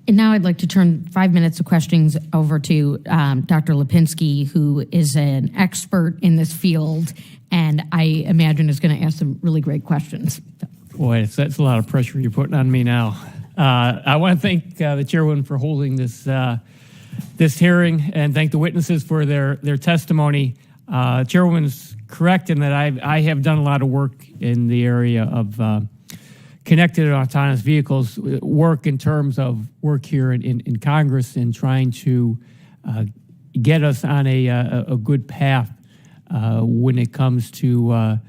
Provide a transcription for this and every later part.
And now I'd like to turn 5 minutes of questions over to Dr. Lipinski, who is an expert in this field, and I imagine is going to ask some really great questions. Boy, that's a lot of pressure you're putting on me now. I want to thank the chairwoman for holding this this hearing, and thank the witnesses for their testimony. Chairwoman's correct in that I have done a lot of work in the area of connected and autonomous vehicles, work in terms of work here in Congress and trying to get us on a good path when it comes to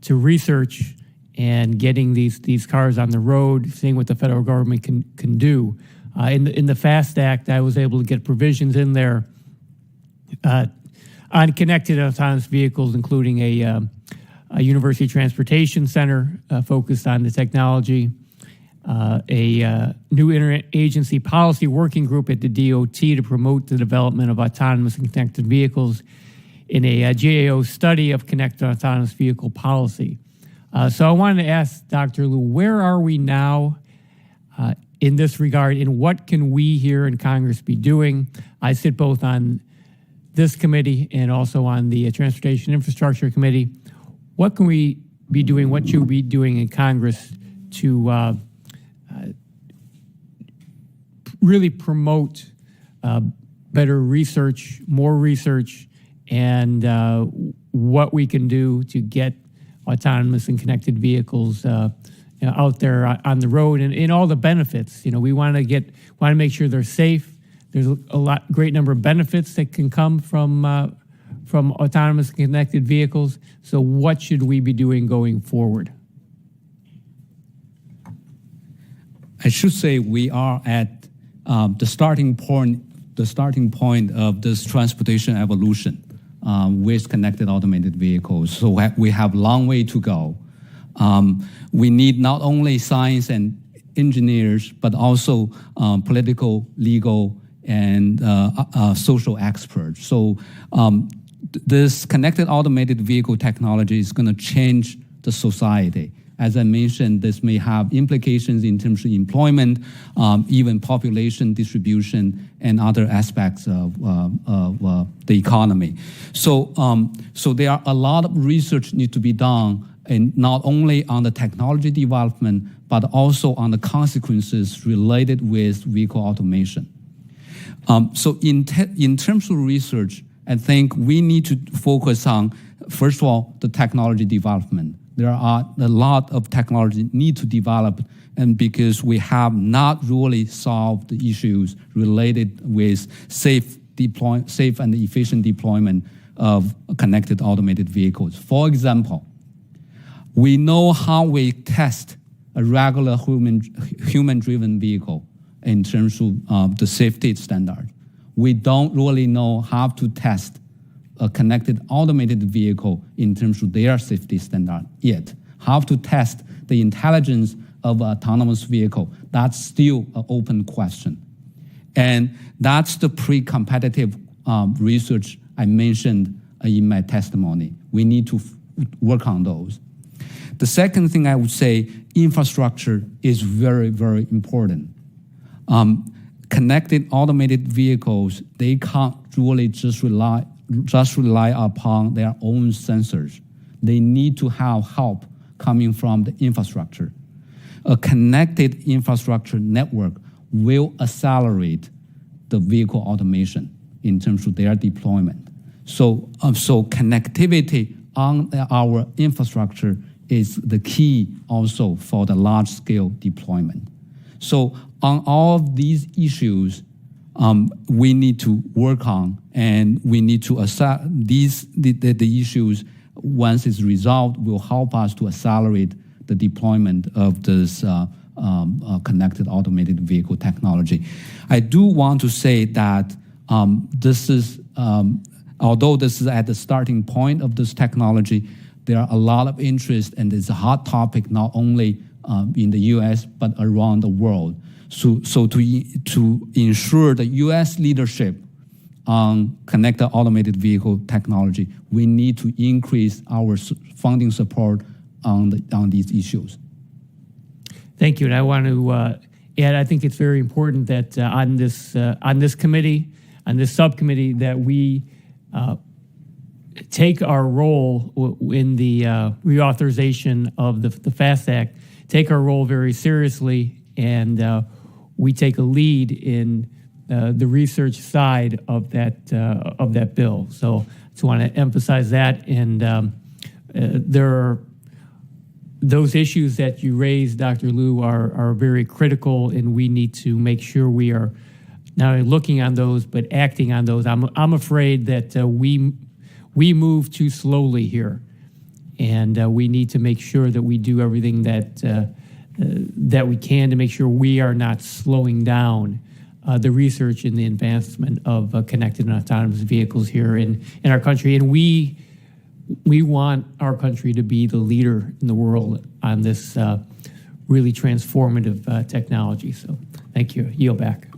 research and getting these cars on the road, seeing what the federal government can do. In the FAST Act, I was able to get provisions in there on connected and autonomous vehicles, including a University Transportation Center focused on the technology, a new interagency policy working group at the DOT to promote the development of autonomous and connected vehicles, in a GAO study of connected autonomous vehicle policy. So I wanted to ask Dr. Liu, where are we now in this regard, and what can we here in Congress be doing? I sit both on this committee and also on the Transportation Infrastructure Committee. What can we be doing, what should we be doing in Congress to really promote better research, more research, and what we can do to get autonomous and connected vehicles out there on the road and all the benefits. You know, we want to make sure they're safe. There's a great number of benefits that can come from autonomous and connected vehicles. So what should we be doing going forward? I should say we are at the starting point of this transportation evolution with connected automated vehicles. So we have a long way to go. We need not only science and engineers, but also political, legal, and social experts. So this connected automated vehicle technology is going to change the society. As I mentioned, this may have implications in terms of employment, even population distribution, and other aspects of the economy. So there are a lot of research need to be done, and not only on the technology development, but also on the consequences related with vehicle automation. So in terms of research, I think we need to focus on, first of all, the technology development. There are a lot of technology need to develop, and because we have not really solved the issues related with safe and efficient deployment of connected automated vehicles. For example, we know how we test a regular human-driven vehicle in terms of the safety standard. We don't really know how to test a connected automated vehicle in terms of their safety standard yet. How to test the intelligence of an autonomous vehicle, that's still an open question. And that's the pre-competitive research I mentioned in my testimony. We need to work on those. The second thing I would say, infrastructure is very, very important. Connected automated vehicles, they can't really just rely upon their own sensors. They need to have help coming from the infrastructure. A connected infrastructure network will accelerate the vehicle automation in terms of their deployment. So connectivity on our infrastructure is the key also for the large-scale deployment. So on all of these issues, we need to work on, and we need to assess the issues. Once it's resolved, will help us to accelerate the deployment of this connected automated vehicle technology. I do want to say that this is, although this is at the starting point of this technology, there are a lot of interest, and it's a hot topic not only in the U.S. but around the world. So to ensure the U.S. leadership on connected automated vehicle technology, we need to increase our funding support on these issues. Thank you, and I want to And I think it's very important that on this committee, on this subcommittee, that we take our role in the reauthorization of the FAST Act, take our role very seriously, and we take a lead in the research side of that bill. So I just want to emphasize that. And there are those issues that you raised, Dr. Liu, are very critical, and we need to make sure we are not only looking on those but acting on those. I'm afraid that we move too slowly here, and we need to make sure that we do everything that we can to make sure we are not slowing down the research and the advancement of connected and autonomous vehicles here in our country. And we want our country to be the leader in the world on this really transformative technology. So thank you. Yield back.